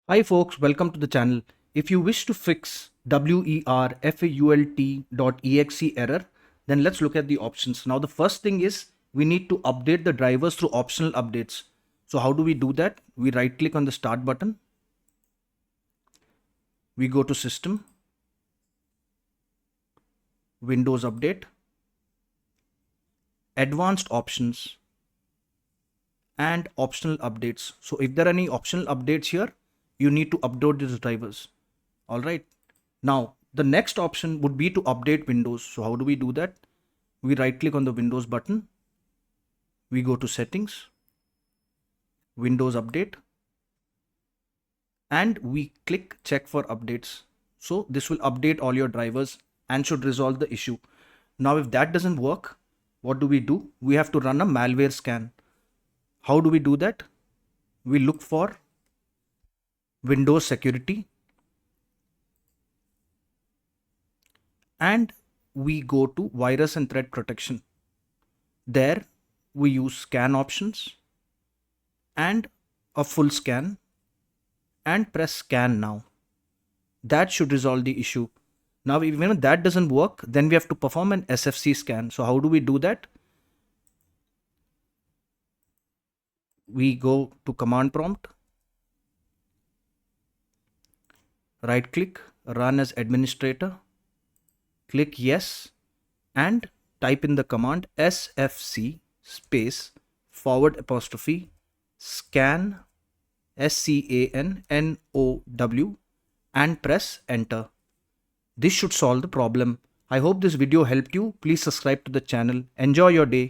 Hi folks, welcome to the channel. If you wish to fix werfault.exe error, then let's look at the options. Now the first thing is we need to update the drivers through optional updates. So how do we do that? We right click on the start button. We go to system, Windows Update, advanced options and optional updates. So if there are any optional updates here, you need to upload these drivers. All right. Now, the next option would be to update Windows. So how do we do that? We right click on the Windows button. We go to settings, Windows Update, and we click check for updates. So this will update all your drivers and should resolve the issue. Now, if that doesn't work, what do? We have to run a malware scan. How do we do that? We look for Windows Security and we go to virus and threat protection. There we use scan options and a full scan and press scan now. That should resolve the issue. Now, even if that doesn't work, then we have to perform an SFC scan. So how do we do that? We go to command prompt, right click, run as administrator, click yes, and type in the command SFC space forward apostrophe scan SCANNOW and press enter. This should solve the problem. I hope this video helped you. Please subscribe to the channel. Enjoy your day.